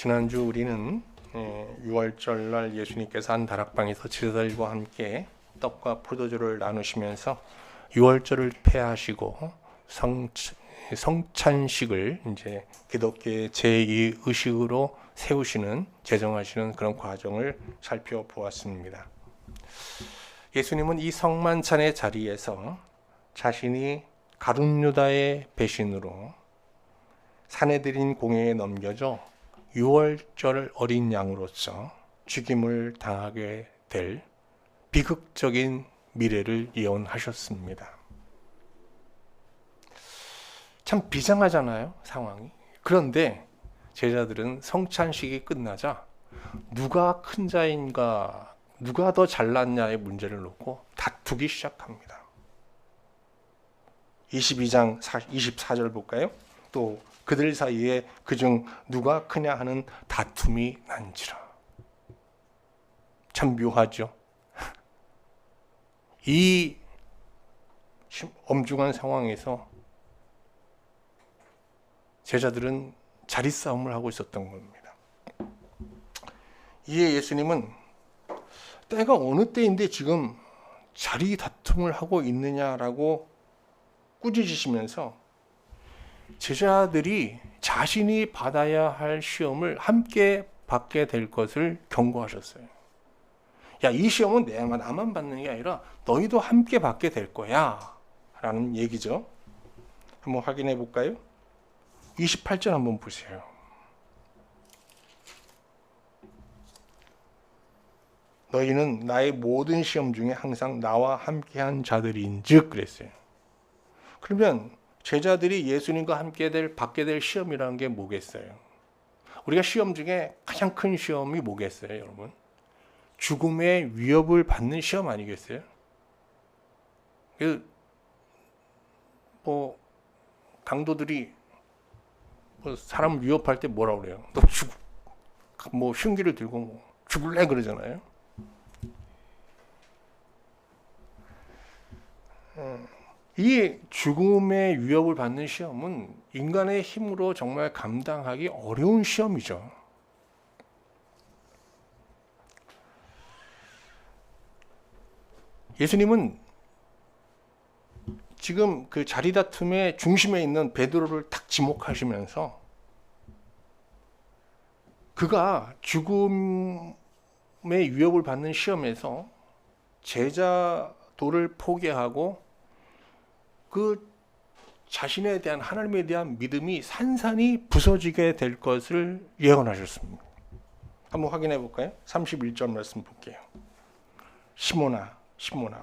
지난주 우리는 6월절 날 예수님께서 한 다락방에서 제자들과 함께 떡과 포도주를 나누시면서 6월절을 폐하시고 성찬식을 이제 기독교의 제2의식으로 세우시는 제정하시는 그런 과정을 살펴보았습니다. 예수님은 이 성만찬의 자리에서 자신이 가룟 유다의 배신으로 사내들인 공회에 넘겨져 6월절 어린 양으로서 죽임을 당하게 될 비극적인 미래를 예언하셨습니다. 참 비장하잖아요, 상황이. 그런데 제자들은 성찬식이 끝나자 누가 큰 자인가, 누가 더 잘났냐의 문제를 놓고 다투기 시작합니다. 22장 24절 볼까요? 또 그들 사이에 그중 누가 크냐 하는 다툼이 난지라. 참 묘하죠. 이 엄중한 상황에서 제자들은 자리싸움을 하고 있었던 겁니다. 이에 예수님은 때가 어느 때인데 지금 자리 다툼을 하고 있느냐라고 꾸짖으시면서 제자들이 자신이 받아야 할 시험을 함께 받게 될 것을 경고하셨어요. 야, 이 시험은 나만 받는 게 아니라 너희도 함께 받게 될 거야 라는 얘기죠. 한번 확인해 볼까요? 28절 한번 보세요. 너희는 나의 모든 시험 중에 항상 나와 함께한 자들인즉 그랬어요. 그러면 제자들이 예수님과 함께 받게 될 시험이라는 게 뭐겠어요? 우리가 시험 중에 가장 큰 시험이 뭐겠어요, 여러분? 죽음의 위협을 받는 시험 아니겠어요? 강도들이 사람을 위협할 때 뭐라고 그래요? 너 흉기를 들고 죽을래 그러잖아요. 이 죽음의 위협을 받는 시험은 인간의 힘으로 정말 감당하기 어려운 시험이죠. 예수님은 지금 그 자리 다툼의 중심에 있는 베드로를 딱 지목하시면서 그가 죽음의 위협을 받는 시험에서 제자도를 포기하고 그 자신에 대한 하나님에 대한 믿음이 산산이 부서지게 될 것을 예언하셨습니다. 한번 확인해 볼까요? 31절 말씀 볼게요. 시몬아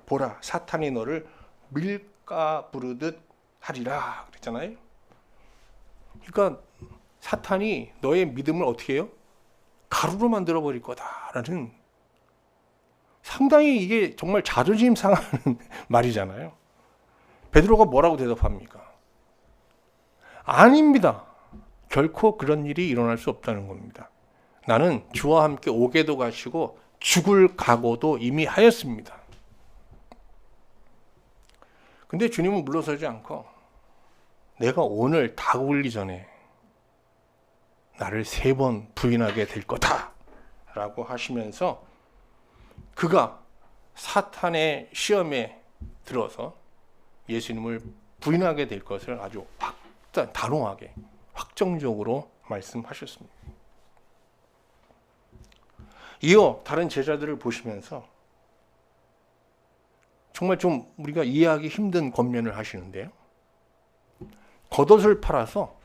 보라 사탄이 너를 밀가 부르듯 하리라 그랬잖아요. 그러니까 사탄이 너의 믿음을 어떻게 해요? 가루로 만들어 버릴 거다라는 상당히 이게 정말 자존심 상하는 말이잖아요. 베드로가 뭐라고 대답합니까? 아닙니다. 결코 그런 일이 일어날 수 없다는 겁니다. 나는 주와 함께 오게도 가시고 죽을 각오도 이미 하였습니다. 근데 주님은 물러서지 않고 내가 오늘 다 울기 전에 나를 3번 부인하게 될 거다 라고 하시면서 그가 사탄의 시험에 들어서 예수님을 부인하게 될 것을 아주 단호하게 확정적으로 말씀하셨습니다. 이어 다른 제자들을 보시면서 정말 좀 우리가 이해하기 힘든 권면을 하시는데요. 겉옷을 팔아서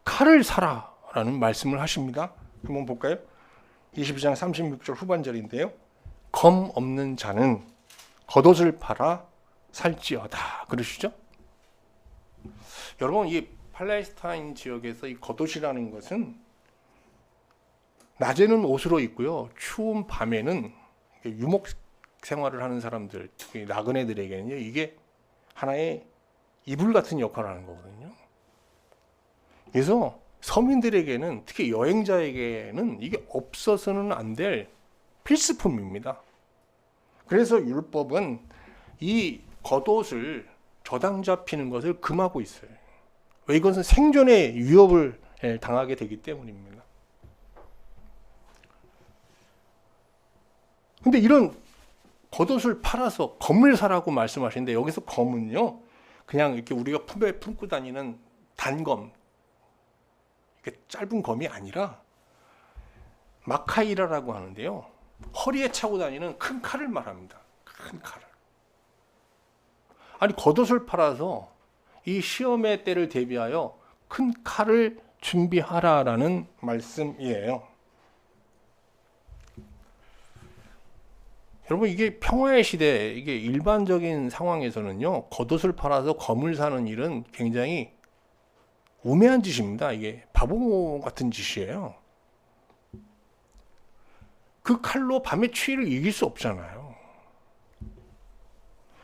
칼을 사라라는 말씀을 하십니다. 한번 볼까요? 22장 36절 후반절인데요. 검 없는 자는 겉옷을 팔아 살지어다 그러시죠? 여러분, 이 팔레스타인 지역에서 이 겉옷이라는 것은 낮에는 옷으로 입고요, 추운 밤에는 유목 생활을 하는 사람들, 특히 나그네들에게는요, 이게 하나의 이불 같은 역할을 하는 거거든요. 그래서 서민들에게는, 특히 여행자에게는 이게 없어서는 안 될 필수품입니다. 그래서 율법은 이 겉옷을 저당 잡히는 것을 금하고 있어요. 왜? 이것은 생존의 위협을 당하게 되기 때문입니다. 근데 이런 겉옷을 팔아서 검을 사라고 말씀하시는데, 여기서 검은요, 그냥 이렇게 우리가 품에 품고 다니는 단검, 이렇게 짧은 검이 아니라 마카이라라고 하는데요, 허리에 차고 다니는 큰 칼을 말합니다. 큰 칼을. 아니, 겉옷을 팔아서 이 시험의 때를 대비하여 큰 칼을 준비하라라는 말씀이에요. 여러분, 이게 평화의 시대, 이게 일반적인 상황에서는요, 겉옷을 팔아서 검을 사는 일은 굉장히 우매한 짓입니다. 이게 바보 같은 짓이에요. 그 칼로 밤의 추위를 이길 수 없잖아요.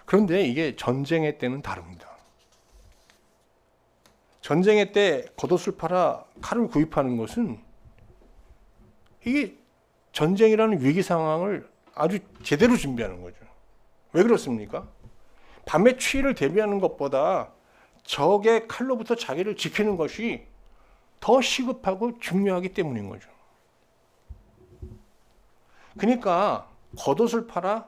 그런데 이게 전쟁의 때는 다릅니다. 전쟁의 때 겉옷을 팔아 칼을 구입하는 것은, 이게 전쟁이라는 위기 상황을 아주 제대로 준비하는 거죠. 왜 그렇습니까? 밤의 추위를 대비하는 것보다 적의 칼로부터 자기를 지키는 것이 더 시급하고 중요하기 때문인 거죠. 그러니까 겉옷을 팔아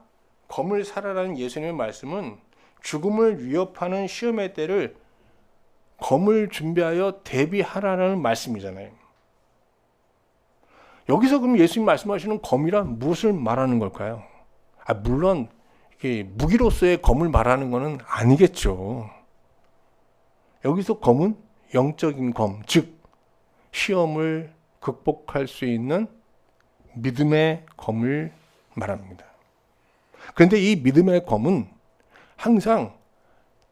검을 사라라는 예수님의 말씀은 죽음을 위협하는 시험의 때를 검을 준비하여 대비하라는 말씀이잖아요. 여기서 그럼 예수님 말씀하시는 검이란 무엇을 말하는 걸까요? 물론 이게 무기로서의 검을 말하는 것은 아니겠죠. 여기서 검은 영적인 검, 즉 시험을 극복할 수 있는 믿음의 검을 말합니다. 그런데 이 믿음의 검은 항상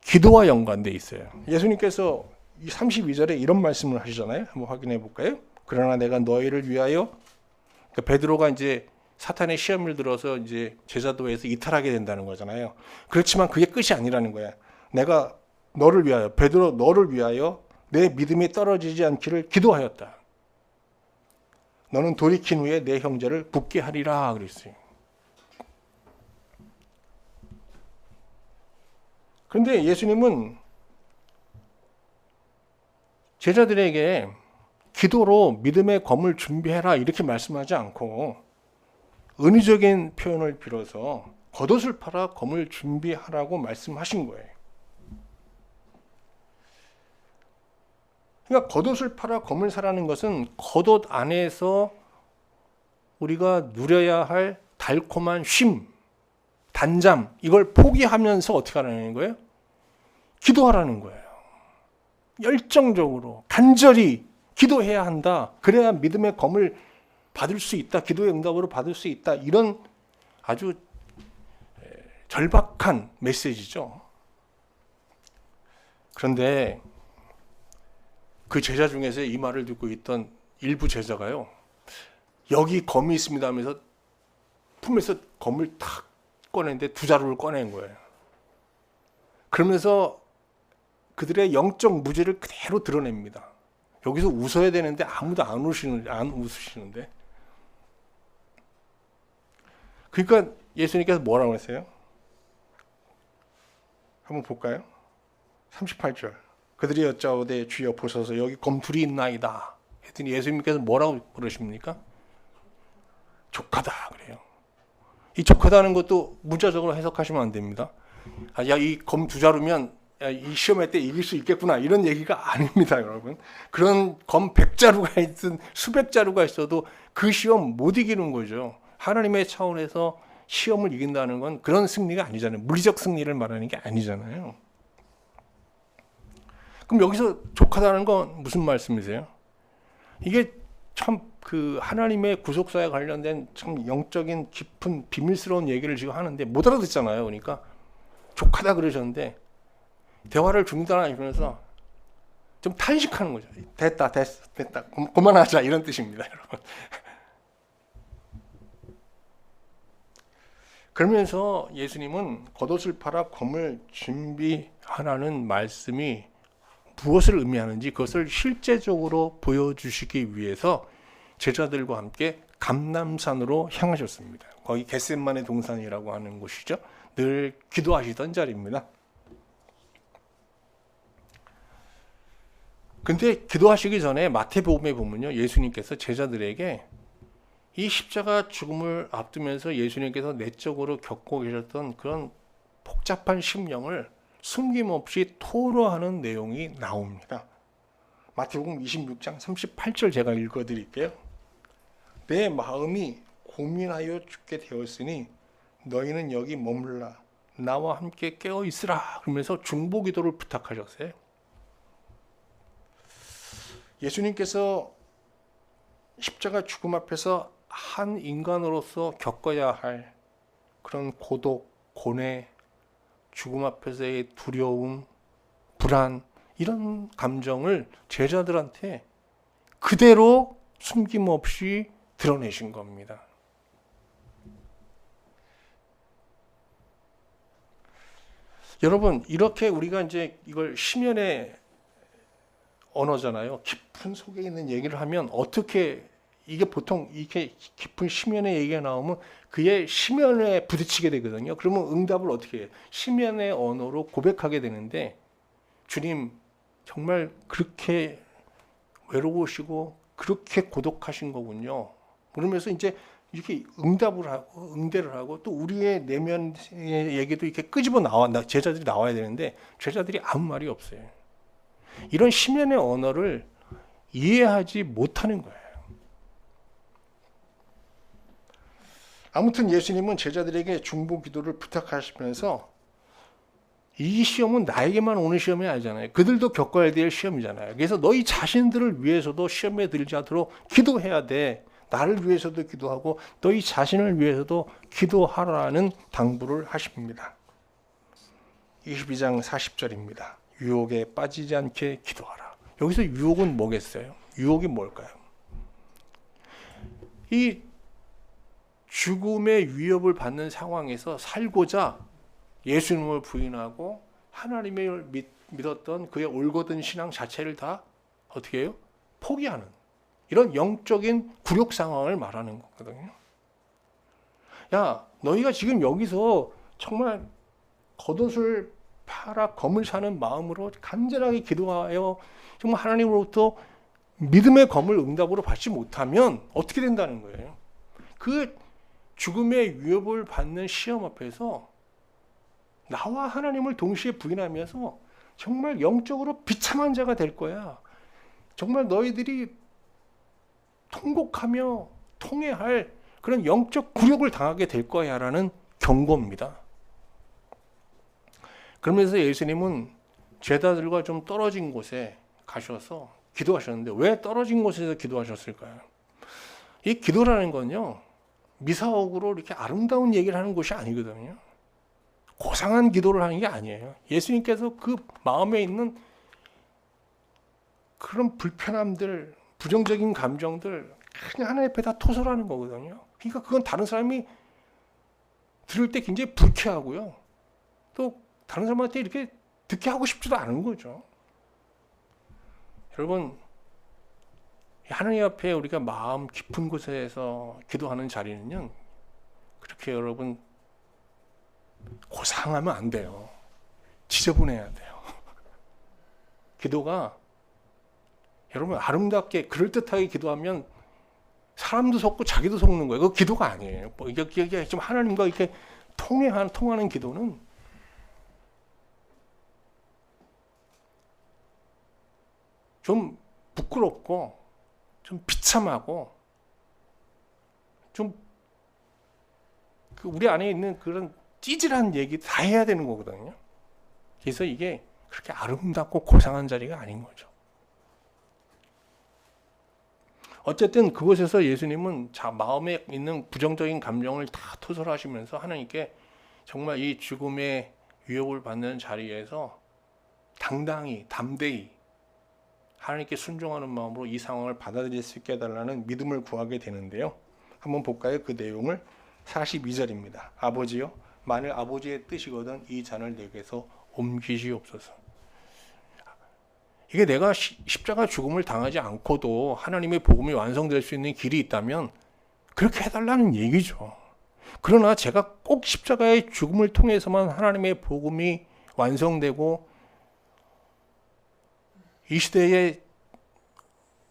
기도와 연관되어 있어요. 예수님께서 32절에 이런 말씀을 하시잖아요. 한번 확인해 볼까요? 그러나 내가 너희를 위하여, 그러니까 베드로가 이제 사탄의 시험을 들어서 이제 제자도에서 이탈하게 된다는 거잖아요. 그렇지만 그게 끝이 아니라는 거야. 내가 너를 위하여, 베드로 너를 위하여 내 믿음이 떨어지지 않기를 기도하였다. 너는 돌이킨 후에 내 형제를 붙게 하리라 그랬어요. 그런데 예수님은 제자들에게 기도로 믿음의 검을 준비해라 이렇게 말씀하지 않고, 은유적인 표현을 빌어서 겉옷을 팔아 검을 준비하라고 말씀하신 거예요. 그러니까 겉옷을 팔아 검을 사라는 것은 겉옷 안에서 우리가 누려야 할 달콤한 쉼, 단잠, 이걸 포기하면서 어떻게 하라는 거예요? 기도하라는 거예요. 열정적으로 간절히 기도해야 한다. 그래야 믿음의 검을 받을 수 있다. 기도의 응답으로 받을 수 있다. 이런 아주 절박한 메시지죠. 그런데 그 제자 중에서 이 말을 듣고 있던 일부 제자가요, 여기 검이 있습니다 하면서 품에서 검을 탁 꺼냈는데 두 자루를 꺼낸 거예요. 그러면서 그들의 영적 무지를 그대로 드러냅니다. 여기서 웃어야 되는데 아무도 안 웃으시는데. 그러니까 예수님께서 뭐라고 했어요? 한번 볼까요? 38절. 그들이 여짜오되 주여 보소서 여기 검 둘이 있나이다. 했더니 예수님께서 뭐라고 그러십니까? 족하다 그래요. 이 족하다는 것도 문자적으로 해석하시면 안 됩니다. 야, 이 검 두 자루면 이 시험할 때 이길 수 있겠구나 이런 얘기가 아닙니다, 여러분. 그런 검 100자루가 있든 수백 자루가 있어도 그 시험 못 이기는 거죠. 하나님의 차원에서 시험을 이긴다는 건 그런 승리가 아니잖아요. 물리적 승리를 말하는 게 아니잖아요. 그럼 여기서 족하다는 건 무슨 말씀이세요? 이게 참 그 하나님의 구속사에 관련된 참 영적인 깊은 비밀스러운 얘기를 지금 하는데 못 알아듣잖아요. 그러니까 족하다 그러셨는데 대화를 중단하면서 좀 탄식하는 거죠. 됐다. 그만하자 이런 뜻입니다, 여러분. 그러면서 예수님은 겉옷을 팔아 검을 준비하라는 말씀이 무엇을 의미하는지 그것을 실제적으로 보여주시기 위해서 제자들과 함께 감람산으로 향하셨습니다. 거기 겟셋마네 동산이라고 하는 곳이죠. 늘 기도하시던 자리입니다. 근데 기도하시기 전에 마태복음에 보면요, 예수님께서 제자들에게 이 십자가 죽음을 앞두면서 예수님께서 내적으로 겪고 계셨던 그런 복잡한 심령을 숨김없이 토로하는 내용이 나옵니다. 마태복음 26장 38절 제가 읽어드릴게요. 내 마음이 고민하여 죽게 되었으니 너희는 여기 머물라 나와 함께 깨어 있으라 그러면서 중보기도를 부탁하셨어요. 예수님께서 십자가 죽음 앞에서 한 인간으로서 겪어야 할 그런 고독, 고뇌, 죽음 앞에서의 두려움, 불안 이런 감정을 제자들한테 그대로 숨김없이 드러내신 겁니다. 여러분, 이렇게 우리가 이제 이걸 심연의 언어잖아요. 깊은 속에 있는 얘기를 하면 어떻게 이게 보통 이렇게 깊은 심연의 얘기가 나오면 그의 심연에 부딪히게 되거든요. 그러면 응답을 어떻게 해요? 심연의 언어로 고백하게 되는데 주님 정말 그렇게 외로우시고 그렇게 고독하신 거군요. 그러면서 이제 이렇게 응답을 하고 응대를 하고 또 우리의 내면의 얘기도 이렇게 끄집어 제자들이 나와야 되는데 제자들이 아무 말이 없어요. 이런 심연의 언어를 이해하지 못하는 거예요. 아무튼 예수님은 제자들에게 중보 기도를 부탁하시면서 이 시험은 나에게만 오는 시험이 아니잖아요. 그들도 겪어야 될 시험이잖아요. 그래서 너희 자신들을 위해서도 시험에 들지 않도록 기도해야 돼. 나를 위해서도 기도하고 너희 자신을 위해서도 기도하라는 당부를 하십니다. 22장 40절입니다. 유혹에 빠지지 않게 기도하라. 여기서 유혹은 뭐겠어요? 유혹이 뭘까요? 이 죽음의 위협을 받는 상황에서 살고자 예수님을 부인하고 하나님을 믿었던 그의 올곧은 신앙 자체를 다 어떻게 해요? 포기하는 이런 영적인 굴욕 상황을 말하는 거거든요. 야, 너희가 지금 여기서 정말 겉옷을 팔아 검을 사는 마음으로 간절하게 기도하여 정말 하나님으로부터 믿음의 검을 응답으로 받지 못하면 어떻게 된다는 거예요? 그 죽음의 위협을 받는 시험 앞에서 나와 하나님을 동시에 부인하면서 정말 영적으로 비참한 자가 될 거야. 정말 너희들이 통곡하며 통회할 그런 영적 굴욕을 당하게 될 거야 라는 경고입니다. 그러면서 예수님은 제자들과 좀 떨어진 곳에 가셔서 기도하셨는데 왜 떨어진 곳에서 기도하셨을까요? 이 기도라는 건요, 미사옥으로 이렇게 아름다운 얘기를 하는 곳이 아니거든요. 고상한 기도를 하는 게 아니에요. 예수님께서 그 마음에 있는 그런 불편함들, 부정적인 감정들 그냥 하나님 앞에 다 토설하는 거거든요. 그러니까 그건 다른 사람이 들을 때 굉장히 불쾌하고요. 또 다른 사람한테 이렇게 듣게 하고 싶지도 않은 거죠. 여러분, 하나님 앞에 우리가 마음 깊은 곳에서 기도하는 자리는요, 그렇게 여러분 고상하면 안 돼요. 지저분해야 돼요. 기도가 여러분 아름답게 그럴듯하게 기도하면 사람도 속고 자기도 속는 거예요. 그거 기도가 아니에요. 이게 좀 하나님과 이렇게 통하는 기도는 좀 부끄럽고 좀 비참하고 좀 우리 안에 있는 그런 찌질한 얘기 다 해야 되는 거거든요. 그래서 이게 그렇게 아름답고 고상한 자리가 아닌 거죠. 어쨌든 그곳에서 예수님은 마음에 있는 부정적인 감정을 다 토설하시면서 하나님께 정말 이 죽음의 위협을 받는 자리에서 당당히 담대히 하나님께 순종하는 마음으로 이 상황을 받아들일 수 있게 해달라는 믿음을 구하게 되는데요. 한번 볼까요? 그 내용을 42절입니다. 아버지요, 만일 아버지의 뜻이거든 이 잔을 내게서 옮기시옵소서. 이게 내가 십자가 죽음을 당하지 않고도 하나님의 복음이 완성될 수 있는 길이 있다면 그렇게 해달라는 얘기죠. 그러나 제가 꼭 십자가의 죽음을 통해서만 하나님의 복음이 완성되고 이 시대에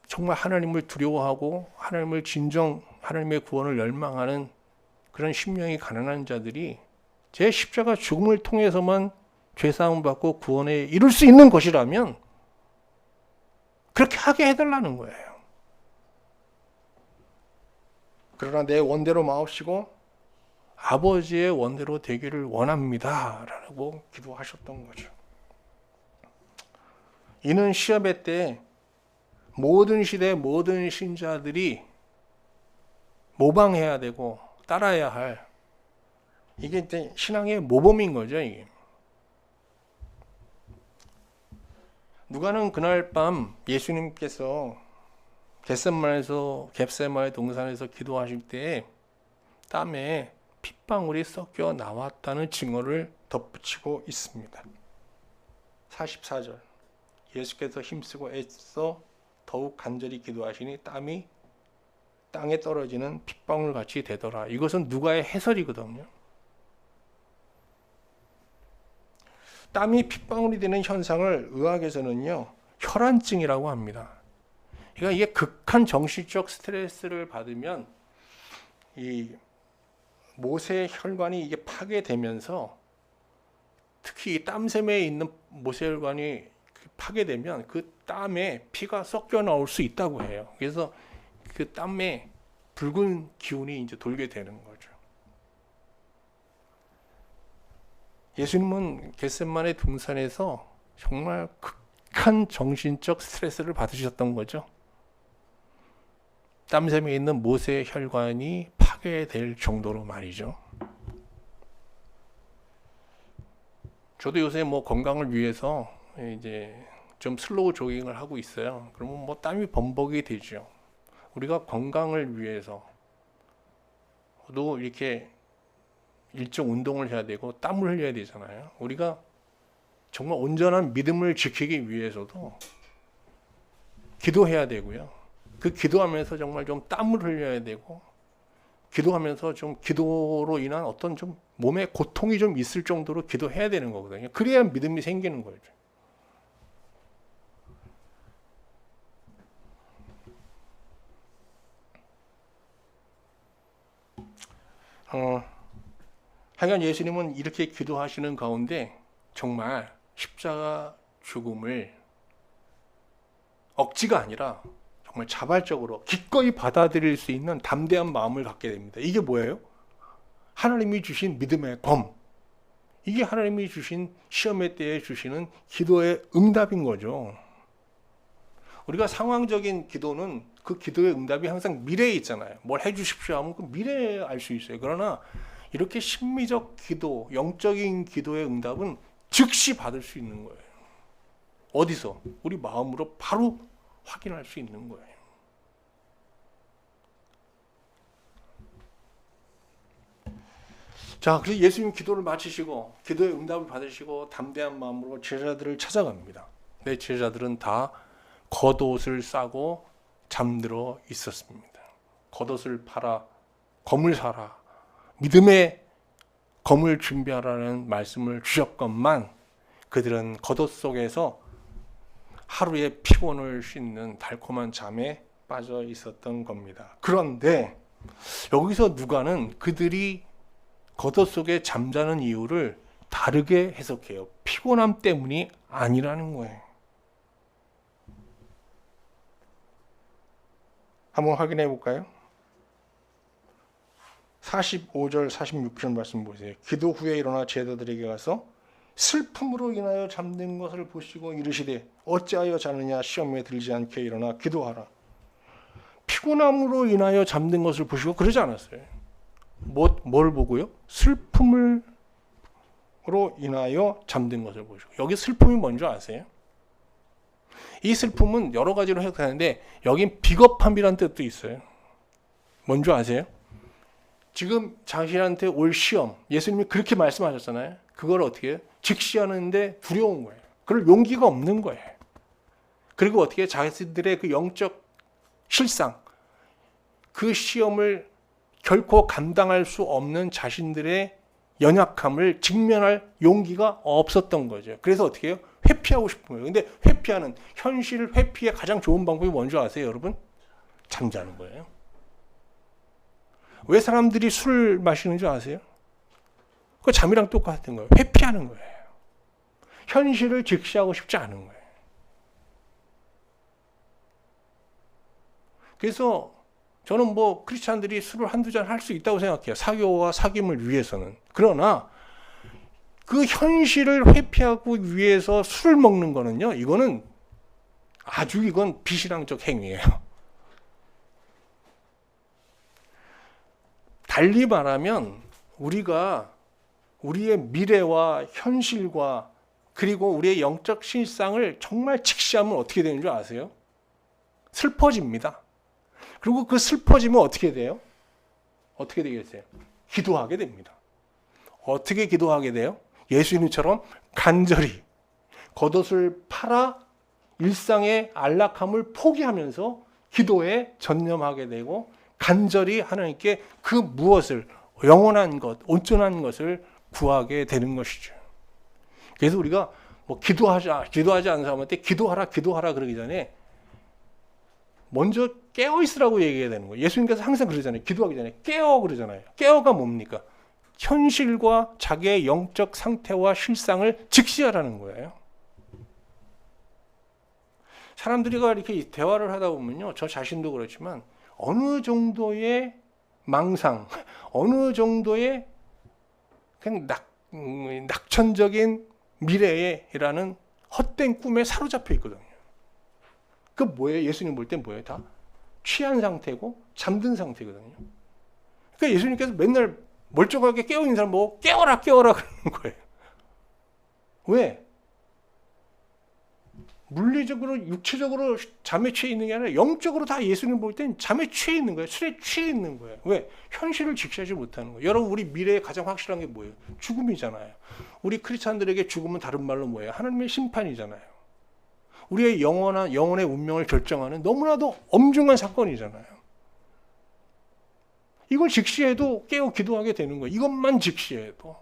정말 하나님을 두려워하고 하나님을 진정하는 하나님의 구원을 열망하는 그런 심령이 가난한 자들이 제 십자가 죽음을 통해서만 죄사함을 받고 구원에 이룰 수 있는 것이라면 그렇게 하게 해달라는 거예요. 그러나 내 원대로 마옵시고 아버지의 원대로 되기를 원합니다 라고 기도하셨던 거죠. 이는 시험의 때 모든 시대 모든 신자들이 모방해야 되고 따라야 할, 이게 이제 신앙의 모범인 거죠. 이게. 누가는 그날 밤 예수님께서 겟세마네 동산에서 기도하실 때 땀에 핏방울이 섞여 나왔다는 증거를 덧붙이고 있습니다. 44절 예수께서 힘쓰고 애써 더욱 간절히 기도하시니 땀이 땅에 떨어지는 핏방울 같이 되더라. 이것은 누가의 해설이거든요. 땀이 핏방울이 되는 현상을 의학에서는요 혈안증이라고 합니다. 그러니까 이게 극한 정신적 스트레스를 받으면 이 모세 혈관이 이게 파괴되면서 특히 이 땀샘에 있는 모세 혈관이 파괴되면 그 땀에 피가 섞여 나올 수 있다고 해요. 그래서 그 땀에 붉은 기운이 이제 돌게 되는 거죠. 예수님은 겟세마네 동산에서 정말 극한 정신적 스트레스를 받으셨던 거죠. 땀샘에 있는 모세 혈관이 파괴될 정도로 말이죠. 저도 요새 뭐 건강을 위해서 이제 좀 슬로우 조깅을 하고 있어요. 그러면 뭐 땀이 범벅이 되죠. 우리가 건강을 위해서도 이렇게 일정 운동을 해야 되고 땀을 흘려야 되잖아요. 우리가 정말 온전한 믿음을 지키기 위해서도 기도해야 되고요. 그 기도하면서 정말 좀 땀을 흘려야 되고, 기도하면서 좀 기도로 인한 어떤 좀 몸에 고통이 좀 있을 정도로 기도해야 되는 거거든요. 그래야 믿음이 생기는 거죠. 하여간 예수님은 이렇게 기도하시는 가운데 정말 십자가 죽음을 억지가 아니라 정말 자발적으로 기꺼이 받아들일 수 있는 담대한 마음을 갖게 됩니다. 이게 뭐예요? 하나님이 주신 믿음의 검. 이게 하나님이 주신 시험의 때에 주시는 기도의 응답인 거죠. 우리가 상황적인 기도는 그 기도의 응답이 항상 미래에 있잖아요. 뭘 해주십시오 하면 그 미래에 알 수 있어요. 그러나 이렇게 심미적 기도, 영적인 기도의 응답은 즉시 받을 수 있는 거예요. 어디서? 우리 마음으로 바로 확인할 수 있는 거예요. 자, 그래서 예수님 기도를 마치시고 기도의 응답을 받으시고 담대한 마음으로 제자들을 찾아갑니다. 내 제자들은 다 겉옷을 싸고 잠들어 있었습니다. 겉옷을 팔아 검을 사라, 믿음의 검을 준비하라는 말씀을 주셨건만 그들은 겉옷 속에서 하루의 피곤을 씻는 달콤한 잠에 빠져 있었던 겁니다. 그런데 여기서 누가는 그들이 겉옷 속에 잠자는 이유를 다르게 해석해요. 피곤함 때문이 아니라는 거예요. 한번 확인해 볼까요? 45절 46절 말씀 보세요. 기도 후에 일어나 제자들에게 가서 슬픔으로 인하여 잠든 것을 보시고 이르시되 어찌하여 자느냐, 시험에 들지 않게 일어나 기도하라. 피곤함으로 인하여 잠든 것을 보시고 그러지 않았어요. 뭘 보고요? 슬픔으로 인하여 잠든 것을 보시고. 여기 슬픔이 뭔지 아세요? 이 슬픔은 여러 가지로 해석하는데 여긴 비겁함이라는 뜻도 있어요. 뭔지 아세요? 지금 자신한테 올 시험, 예수님이 그렇게 말씀하셨잖아요. 그걸 어떻게 해요? 직시하는데 두려운 거예요. 그럴 용기가 없는 거예요. 그리고 어떻게 자신들의 그 영적 실상, 그 시험을 결코 감당할 수 없는 자신들의 연약함을 직면할 용기가 없었던 거죠. 그래서 어떻게 해요? 회피하고 싶은 거예요. 근데 회피하는, 현실 회피의 가장 좋은 방법이 뭔지 아세요, 여러분? 잠자는 거예요. 왜 사람들이 술을 마시는 줄 아세요? 그 잠이랑 똑같은 거예요. 회피하는 거예요. 현실을 직시하고 싶지 않은 거예요. 그래서 저는 뭐 크리스찬들이 술을 한두 잔 할 수 있다고 생각해요. 사교와 사귐을 위해서는. 그러나 그 현실을 회피하고 위해서 술을 먹는 거는요. 이거는 아주 이건 비신앙적 행위예요. 달리 말하면 우리가 우리의 미래와 현실과 그리고 우리의 영적 실상을 정말 직시하면 어떻게 되는 줄 아세요? 슬퍼집니다. 그리고 그 슬퍼지면 어떻게 돼요? 어떻게 되겠어요? 기도하게 됩니다. 어떻게 기도하게 돼요? 예수님처럼 간절히 겉옷을 팔아 일상의 안락함을 포기하면서 기도에 전념하게 되고 간절히 하나님께 그 무엇을 영원한 것, 온전한 것을 구하게 되는 것이죠. 그래서 우리가 뭐 기도하지 않은 사람한테 기도하라 그러기 전에 먼저 깨어 있으라고 얘기해야 되는 거예요. 예수님께서 항상 그러잖아요. 기도하기 전에 깨어 그러잖아요. 깨어가 뭡니까? 현실과 자기의 영적 상태와 실상을 직시하라는 거예요. 사람들이가 이렇게 대화를 하다 보면요. 저 자신도 그렇지만 어느 정도의 망상, 어느 정도의 그냥 낙천적인 미래에라는 헛된 꿈에 사로잡혀 있거든요. 그 뭐예요? 예수님 볼 땐 뭐예요? 다 취한 상태고 잠든 상태거든요. 그러니까 예수님께서 맨날 멀쩡하게 깨어있는 사람 보고 깨어라 그러는 거예요. 왜? 물리적으로 육체적으로 잠에 취해 있는 게 아니라 영적으로 다 예수님 볼 땐 잠에 취해 있는 거예요. 술에 취해 있는 거예요. 왜? 현실을 직시하지 못하는 거예요. 여러분 우리 미래에 가장 확실한 게 뭐예요? 죽음이잖아요. 우리 크리스찬들에게 죽음은 다른 말로 뭐예요? 하나님의 심판이잖아요. 우리의 영혼의 운명을 결정하는 너무나도 엄중한 사건이잖아요. 이걸 직시해도 깨어 기도하게 되는 거예요. 이것만 직시해도.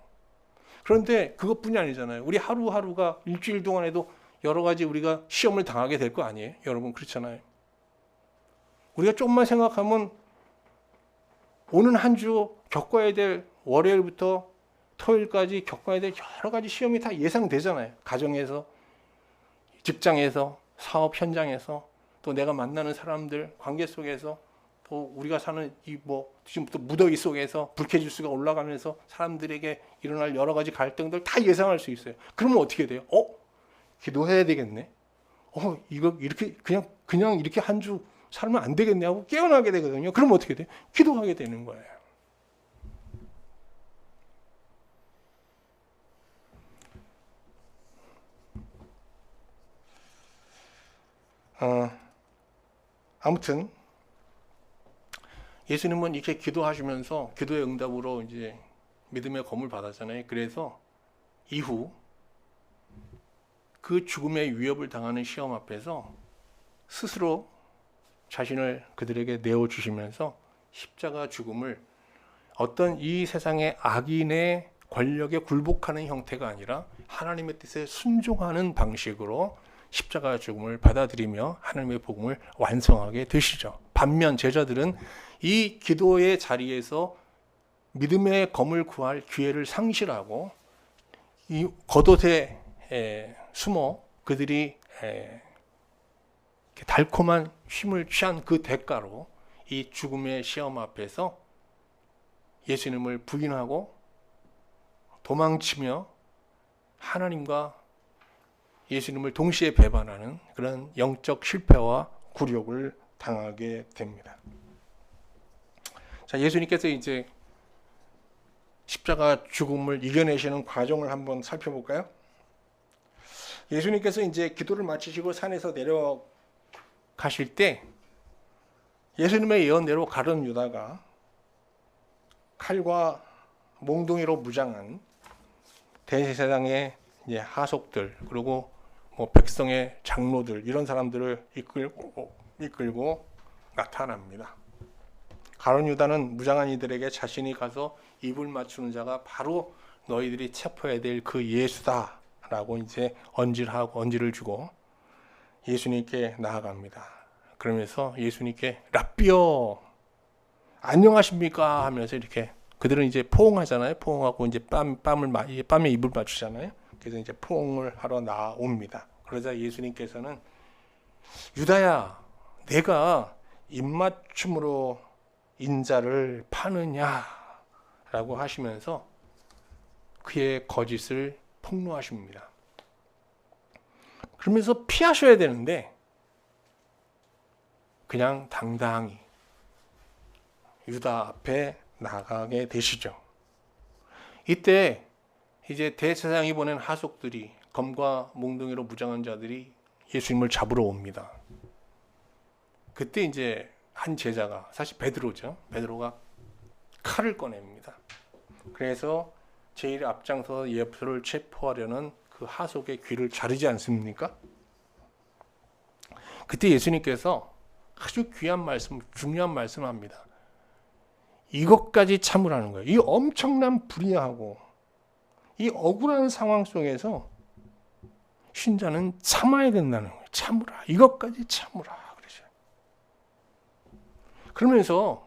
그런데 그것뿐이 아니잖아요. 우리 하루하루가 일주일 동안에도 여러 가지 우리가 시험을 당하게 될 거 아니에요? 여러분 그렇잖아요. 우리가 조금만 생각하면 오는 한 주 겪어야 될 월요일부터 토요일까지 겪어야 될 여러 가지 시험이 다 예상되잖아요. 가정에서, 직장에서, 사업 현장에서, 또 내가 만나는 사람들 관계 속에서, 또 우리가 사는 이 지금부터 무더위 속에서 불쾌지수가 올라가면서 사람들에게 일어날 여러 가지 갈등들 다 예상할 수 있어요. 그러면 어떻게 돼요? 기도해야 되겠네. 이거 이렇게 그냥 이렇게 한 주 살면 안 되겠네 하고 깨어나게 되거든요. 그러면 어떻게 돼요? 기도하게 되는 거예요. 아무튼 예수님은 이렇게 기도하시면서 기도의 응답으로 이제 믿음의 검을 받았잖아요. 그래서 이후 그 죽음의 위협을 당하는 시험 앞에서 스스로 자신을 그들에게 내어주시면서 십자가 죽음을 어떤 이 세상의 악인의 권력에 굴복하는 형태가 아니라 하나님의 뜻에 순종하는 방식으로 십자가 죽음을 받아들이며 하나님의 복음을 완성하게 되시죠. 반면 제자들은 이 기도의 자리에서 믿음의 검을 구할 기회를 상실하고 이 겉옷에 숨어 그들이 달콤한 쉼을 취한 그 대가로 이 죽음의 시험 앞에서 예수님을 부인하고 도망치며 하나님과 예수님을 동시에 배반하는 그런 영적 실패와 굴욕을 당하게 됩니다. 자, 예수님께서 이제 십자가 죽음을 이겨내시는 과정을 한번 살펴볼까요? 예수님께서 이제 기도를 마치시고 산에서 내려가실 때 예수님의 예언대로 가룟 유다가 칼과 몽둥이로 무장한 대제사장의 이제 하속들 그리고 백성의 장로들 이런 사람들을 이끌고 나타납니다. 가룟 유다는 무장한 이들에게 자신이 가서 입을 맞추는 자가 바로 너희들이 체포해야 될 그 예수다라고 이제 언지를 주고 예수님께 나아갑니다. 그러면서 예수님께 라삐어 안녕하십니까 하면서 이렇게 그들은 이제 포옹하잖아요. 포옹하고 이제 뺨에 입을 맞추잖아요. 그래서 이제 포옹을 하러 나옵니다. 그러자 예수님께서는 유다야, 내가 입맞춤으로 인자를 파느냐라고 하시면서 그의 거짓을 폭로하십니다. 그러면서 피하셔야 되는데 그냥 당당히 유다 앞에 나가게 되시죠. 이때 이제 대제사장이 보낸 하속들이 검과 몽둥이로 무장한 자들이 예수님을 잡으러 옵니다. 그때 이제 한 제자가, 사실 베드로죠. 베드로가 칼을 꺼냅니다. 그래서 제일 앞장서 예수를 체포하려는 그 하속의 귀를 자르지 않습니까? 그때 예수님께서 아주 귀한 말씀, 중요한 말씀을 합니다. 이것까지 참으라는 거예요. 이 엄청난 불의하고 이 억울한 상황 속에서 신자는 참아야 된다는 거예요. 참으라. 이것까지 참으라. 그러죠. 그러면서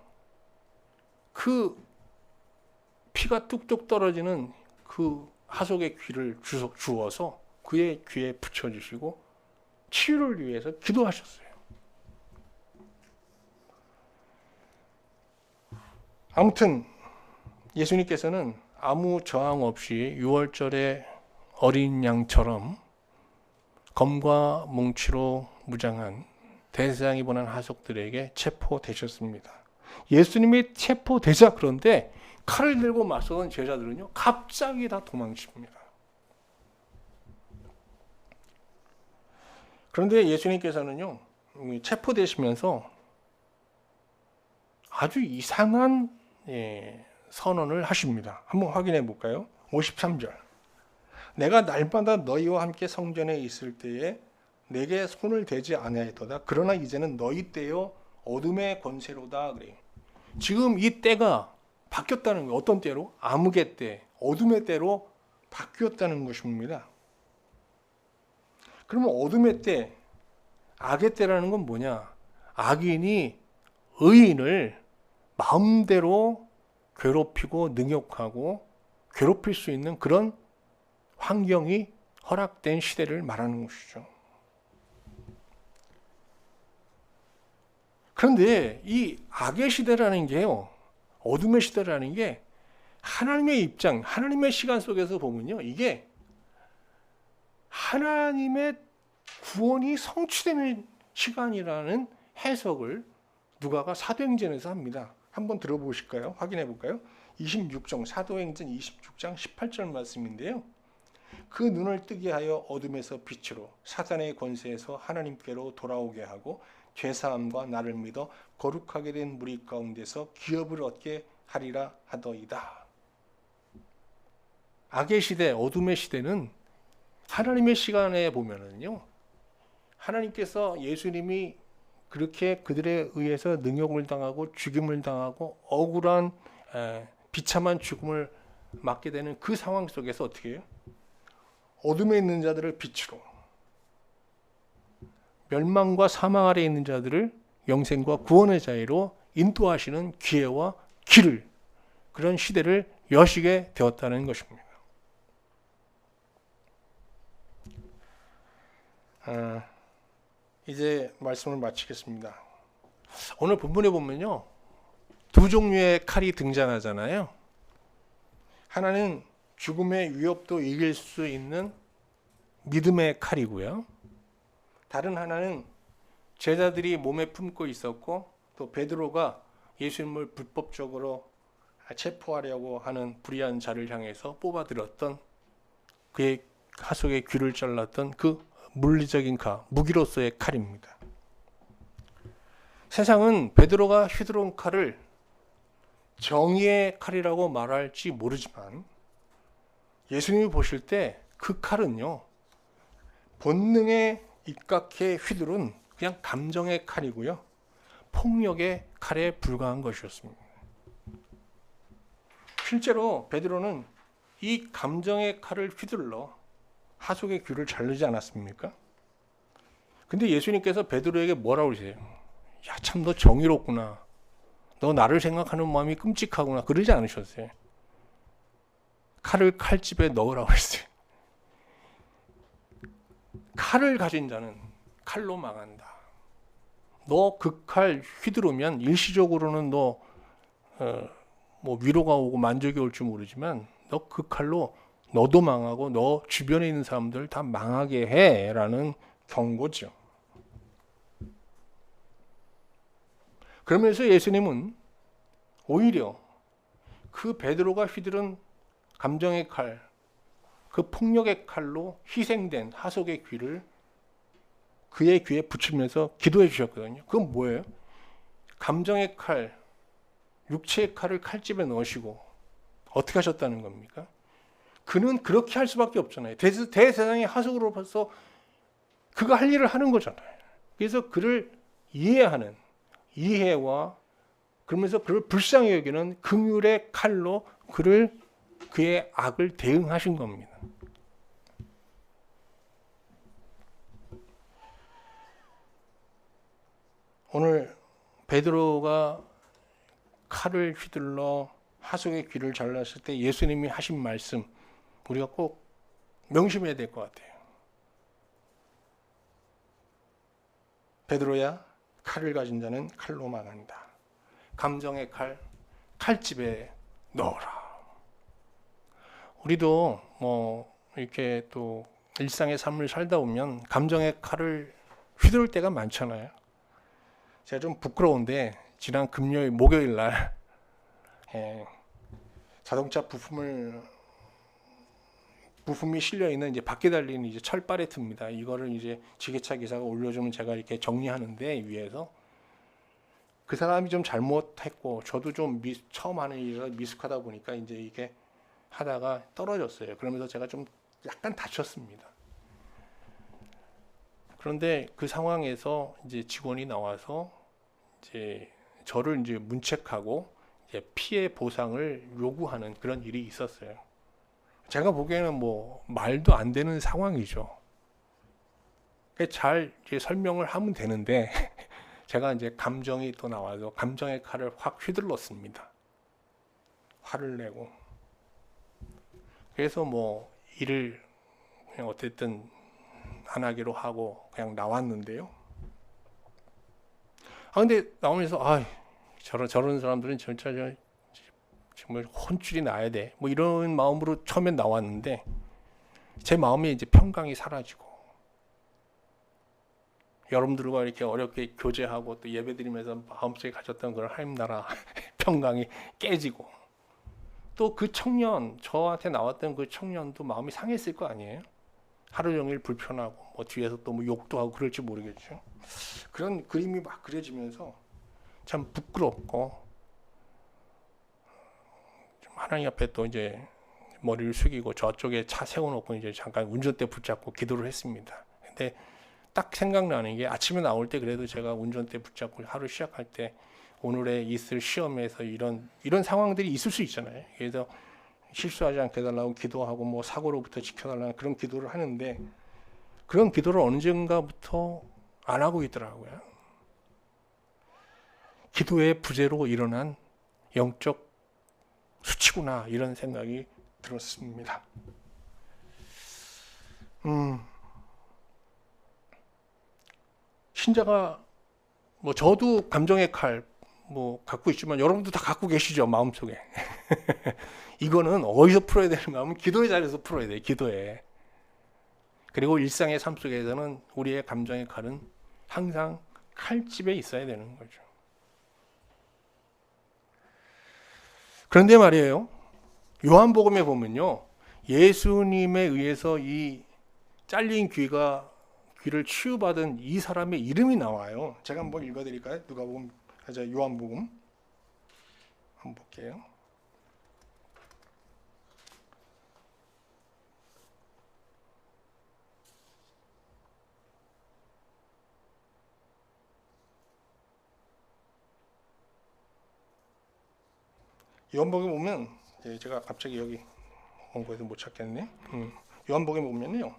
그 피가 뚝뚝 떨어지는 그 하속의 귀를 주워서 그의 귀에 붙여주시고 치유를 위해서 기도하셨어요. 아무튼 예수님께서는 아무 저항 없이 6월절의 어린 양처럼 검과 뭉치로 무장한 대제사장이 보낸 하속들에게 체포되셨습니다. 예수님이 체포되자 그런데 칼을 들고 맞서던 제자들은요 갑자기 다 도망칩니다. 그런데 예수님께서는요 체포되시면서 아주 이상한 선언을 하십니다. 한번 확인해 볼까요? 53절. 내가 날마다 너희와 함께 성전에 있을 때에 내게 손을 대지 아니하였도다. 그러나 이제는 너희 때요 어둠의 권세로다. 그래요. 지금 이 때가 바뀌었다는 거예요. 어떤 때로? 암흑의 때, 어둠의 때로 바뀌었다는 것입니다. 그러면 어둠의 때, 악의 때라는 건 뭐냐? 악인이 의인을 마음대로 괴롭히고 능욕하고 괴롭힐 수 있는 그런 환경이 허락된 시대를 말하는 것이죠. 그런데 이 악의 시대라는 게요, 어둠의 시대라는 게 하나님의 입장, 하나님의 시간 속에서 보면요, 이게 하나님의 구원이 성취되는 시간이라는 해석을 누가가 사도행전에서 합니다. 한번 들어보실까요? 확인해 볼까요? 26장, 사도행전 26장 18절 말씀인데요. 그 눈을 뜨게 하여 어둠에서 빛으로 사단의 권세에서 하나님께로 돌아오게 하고 죄사함과 나를 믿어 거룩하게 된 무리 가운데서 기업을 얻게 하리라 하더이다. 악의 시대, 어둠의 시대는 하나님의 시간에 보면은요, 하나님께서 예수님이 그렇게 그들에 의해서 능욕을 당하고 죽임을 당하고 억울한 비참한 죽음을 맞게 되는 그 상황 속에서 어떻게 해요? 어둠에 있는 자들을 빛으로, 멸망과 사망 아래에 있는 자들을 영생과 구원의 자리로 인도하시는 기회와 길을, 그런 시대를 여시게 되었다는 것입니다. 이제 말씀을 마치겠습니다. 오늘 본문에 보면요, 두 종류의 칼이 등장하잖아요. 하나는 죽음의 위협도 이길 수 있는 믿음의 칼이고요. 다른 하나는 제자들이 몸에 품고 있었고 또 베드로가 예수님을 불법적으로 체포하려고 하는 불의한 자를 향해서 뽑아들었던 그의 하속의 귀를 잘랐던 그 물리적인 칼, 무기로서의 칼입니다. 세상은 베드로가 휘두른 칼을 정의의 칼이라고 말할지 모르지만 예수님이 보실 때 그 칼은요, 본능에 입각해 휘두른 그냥 감정의 칼이고요, 폭력의 칼에 불과한 것이었습니다. 실제로 베드로는 이 감정의 칼을 휘둘러 하속의 귀를 자르지 않았습니까? 근데 예수님께서 베드로에게 뭐라고 그러세요? 야, 참 너 정의롭구나. 너 나를 생각하는 마음이 끔찍하구나. 그러지 않으셨어요. 칼을 칼집에 넣으라고 했어요. 칼을 가진 자는 칼로 망한다. 너 그 칼 휘두르면 일시적으로는 너 뭐 위로가 오고 만족이 올지 모르지만 너 그 칼로 너도 망하고 너 주변에 있는 사람들 다 망하게 해라는 경고죠. 그러면서 예수님은 오히려 그 베드로가 휘두른 감정의 칼, 그 폭력의 칼로 희생된 하속의 귀를 그의 귀에 붙이면서 기도해 주셨거든요. 그건 뭐예요? 감정의 칼, 육체의 칼을 칼집에 넣으시고 어떻게 하셨다는 겁니까? 그는 그렇게 할 수밖에 없잖아요. 대세상의 하속으로서 그가 할 일을 하는 거잖아요. 그래서 그를 이해하는 이해와 그러면서 그를 불쌍히 여기는 긍휼의 칼로 그의 악을 대응하신 겁니다. 오늘 베드로가 칼을 휘둘러 하속의 귀를 잘랐을 때 예수님이 하신 말씀 우리가 꼭 명심해야 될 것 같아요. 베드로야, 칼을 가진 자는 칼로 망한다. 감정의 칼, 칼집에 넣어라. 우리도 뭐 이렇게 또 일상의 삶을 살다 보면 감정의 칼을 휘두를 때가 많잖아요. 제가 좀 부끄러운데 지난 목요일 날 자동차 부품이 실려 있는 이제 밖에 달리는 이제 철 팔레트입니다. 이거를 이제 지게차 기사가 올려주면 제가 이렇게 정리하는데 위에서 그 사람이 좀 잘못했고 저도 좀 처음 하는 일이라 미숙하다 보니까 이제 이게 하다가 떨어졌어요. 그러면서 제가 좀 약간 다쳤습니다. 그런데 그 상황에서 이제 직원이 나와서 이제 저를 이제 문책하고 이제 피해 보상을 요구하는 그런 일이 있었어요. 제가 보기에는 뭐 말도 안 되는 상황이죠. 잘 이제 설명을 하면 되는데 제가 이제 감정이 또 나와서 감정의 칼을 확 휘둘렀습니다. 화를 내고. 그래서 뭐 일을 그냥 어쨌든 안 하기로 하고 그냥 나왔는데요. 근데 나오면서 저런 사람들은 진짜 정말 혼쭐이 나야 돼. 뭐 이런 마음으로 처음엔 나왔는데 제 마음에 이제 평강이 사라지고 여러분들과 이렇게 어렵게 교제하고 또 예배드리면서 마음속에 가졌던 그런 하나님 나라 평강이 깨지고 또 그 청년 저한테 나왔던 그 청년도 마음이 상했을 거 아니에요. 하루 종일 불편하고 뭐 뒤에서 또 뭐 욕도 하고 그럴지 모르겠죠. 그런 그림이 막 그려지면서 참 부끄럽고 좀 하나님 앞에 또 이제 머리를 숙이고 저쪽에 차 세워놓고 이제 잠깐 운전대 붙잡고 기도를 했습니다. 근데 딱 생각나는 게 아침에 나올 때 그래도 제가 운전대 붙잡고 하루 시작할 때 오늘의 있을 시험에서 이런 상황들이 있을 수 있잖아요. 그래서 실수하지 않게 해달라고 기도하고 뭐 사고로부터 지켜달라는 그런 기도를 하는데 그런 기도를 언젠가부터 안 하고 있더라고요. 기도의 부재로 일어난 영적 수치구나 이런 생각이 들었습니다. 신자가 뭐 저도 감정의 칼 뭐 갖고 있지만 여러분도 다 갖고 계시죠 마음속에. 이거는 어디서 풀어야 되는가 하면 기도의 자리에서 풀어야 돼요. 기도에. 그리고 일상의 삶 속에서는 우리의 감정의 칼은 항상 칼집에 있어야 되는 거죠. 그런데 말이에요. 요한복음에 보면요. 예수님에 의해서 이 잘린 귀를 치유받은 이 사람의 이름이 나와요. 제가 한번 읽어드릴까요? 요한복음 한번 볼게요. 요한복음에 보면 제가 갑자기 여기 원고에서 못 찾겠네. 요한복음에 보면요.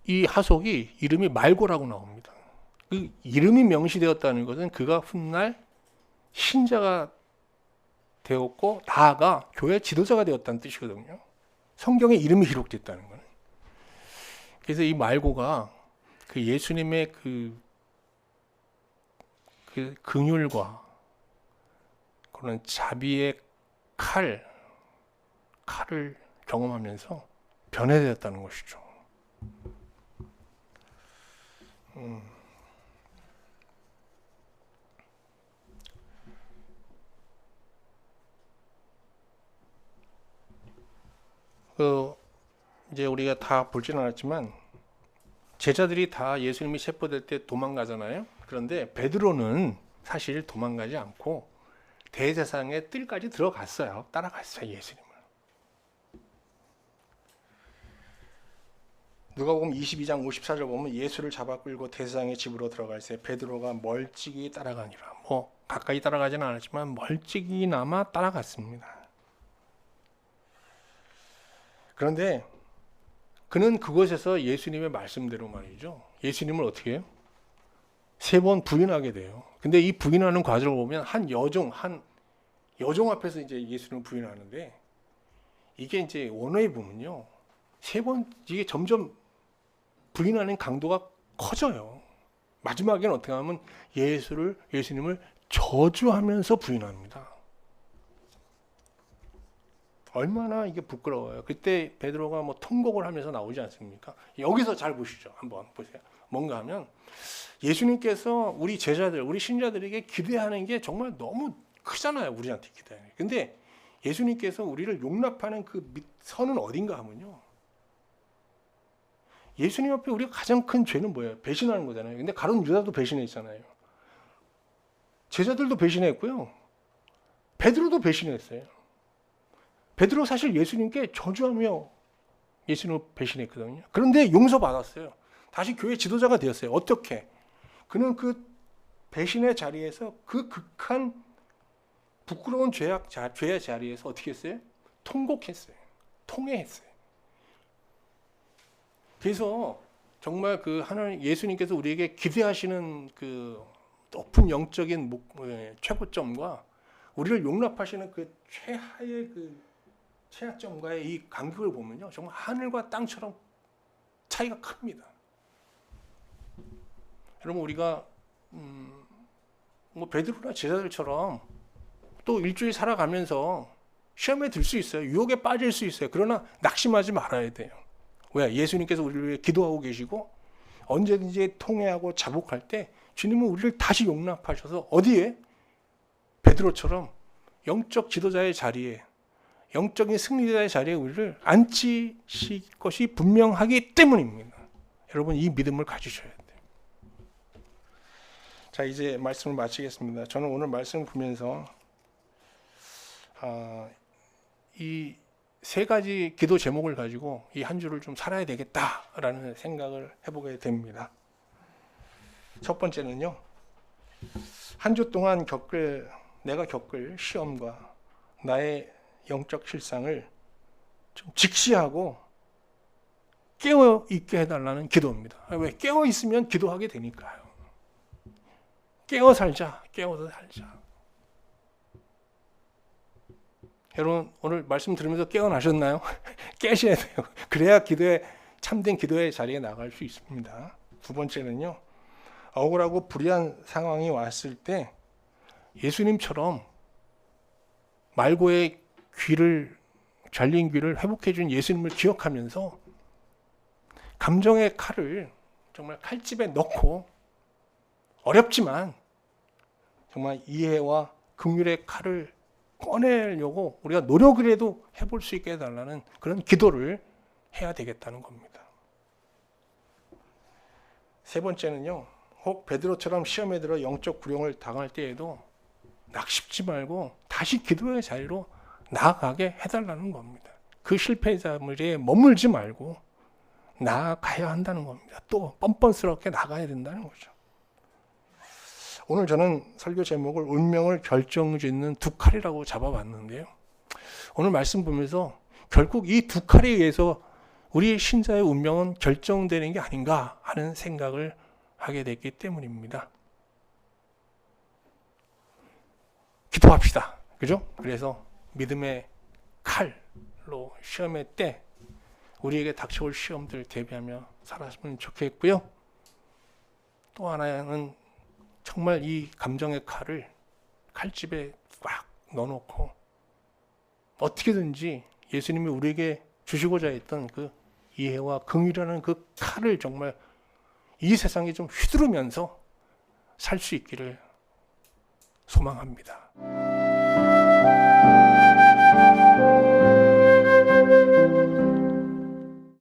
이 하속이 이름이 말고라고 나옵니다. 그 이름이 명시되었다는 것은 그가 훗날 신자가 되었고 나아가 교회 지도자가 되었다는 뜻이거든요. 성경에 이름이 기록됐다는 거는. 그래서 이 말고가 그 예수님의 그 긍휼과 그런 자비의 칼을 경험하면서 변해되었다는 것이죠. 이제 우리가 다 볼지는 않았지만 제자들이 다 예수님이 체포될 때 도망가잖아요. 그런데 베드로는 사실 도망가지 않고 대제사장의 뜰까지 들어갔어요. 따라갔어요, 예수님을. 누가복음 22장 54절 보면 예수를 잡아 끌고 대제사장의 집으로 들어갈 때 베드로가 멀찍이 따라가니라. 가까이 따라가지는 않았지만 멀찍이나마 따라갔습니다. 그런데 그는 그곳에서 예수님의 말씀대로 말이죠. 예수님을 어떻게 해요? 3번 부인하게 돼요. 근데 이 부인하는 과정을 보면 한 여종 앞에서 이제 예수님을 부인하는데 이게 이제 원어에 보면요. 3번 이게 점점 부인하는 강도가 커져요. 마지막에는 어떻게 하면 예수님을 저주하면서 부인합니다. 얼마나 이게 부끄러워요. 그때 베드로가 통곡을 하면서 나오지 않습니까? 여기서 잘 보시죠. 한번 보세요. 뭔가 하면 예수님께서 우리 제자들, 우리 신자들에게 기대하는 게 정말 너무 크잖아요. 우리한테 기대하는 게. 근데 예수님께서 우리를 용납하는 그 선은 어딘가 하면요. 예수님 앞에 우리가 가장 큰 죄는 뭐예요? 배신하는 거잖아요. 근데 가룟 유다도 배신했잖아요. 제자들도 배신했고요. 베드로도 배신했어요. 베드로 사실 예수님께 저주하며 예수님을 배신했거든요. 그런데 용서받았어요. 다시 교회 지도자가 되었어요. 어떻게? 그는 그 배신의 자리에서 그 극한 부끄러운 죄의 자리에서 어떻게 했어요? 통곡했어요. 통회했어요. 그래서 정말 그 하나님 예수님께서 우리에게 기대하시는 그 높은 영적인 최고점과 우리를 용납하시는 그 최하의 그 최하점과의 이 간격을 보면요, 정말 하늘과 땅처럼 차이가 큽니다. 여러분 우리가 베드로나 제자들처럼 또 일주일 살아가면서 시험에 들 수 있어요. 유혹에 빠질 수 있어요. 그러나 낙심하지 말아야 돼요. 왜? 예수님께서 우리를 위해 기도하고 계시고 언제든지 통회하고 자복할 때 주님은 우리를 다시 용납하셔서 어디에? 베드로처럼 영적 지도자의 자리에, 영적인 승리자의 자리에 우리를 앉히실 것이 분명하기 때문입니다. 여러분 이 믿음을 가지셔야 돼요. 자, 이제 말씀을 마치겠습니다. 저는 오늘 말씀을 보면서 이 3가지 기도 제목을 가지고 이 한 주를 좀 살아야 되겠다라는 생각을 해보게 됩니다. 첫 번째는요, 한 주 동안 내가 겪을 시험과 나의 영적 실상을 좀 직시하고 깨어 있게 해달라는 기도입니다. 왜? 깨어 있으면 기도하게 되니까요. 깨어서 살자. 여러분 오늘 말씀 들으면서 깨어나셨나요? 깨셔야 돼요. 그래야 참된 기도의 자리에 나갈 수 있습니다. 두 번째는요, 억울하고 불의한 상황이 왔을 때 예수님처럼 말고의 잘린 귀를 회복해 준 예수님을 기억하면서 감정의 칼을 정말 칼집에 넣고 어렵지만 정말 이해와 긍휼의 칼을 꺼내려고 우리가 노력이라도 해볼 수 있게 해달라는 그런 기도를 해야 되겠다는 겁니다. 세 번째는요, 혹 베드로처럼 시험에 들어 영적 구령을 당할 때에도 낙심지 말고 다시 기도의 자리로 나아가게 해달라는 겁니다. 그 실패자물에 머물지 말고 나아가야 한다는 겁니다. 또 뻔뻔스럽게 나가야 된다는 거죠. 오늘 저는 설교 제목을 운명을 결정짓는 2칼이라고 잡아봤는데요. 오늘 말씀 보면서 결국 이 2칼에 의해서 우리 신자의 운명은 결정되는 게 아닌가 하는 생각을 하게 됐기 때문입니다. 기도합시다. 그죠? 그래서 믿음의 칼로 시험의 때 우리에게 닥쳐올 시험들 대비하며 살았으면 좋겠고요. 또 하나는 정말 이 감정의 칼을 칼집에 꽉 넣어놓고 어떻게든지 예수님이 우리에게 주시고자 했던 그 이해와 긍휼이라는 그 칼을 정말 이 세상에 좀 휘두르면서 살 수 있기를 소망합니다.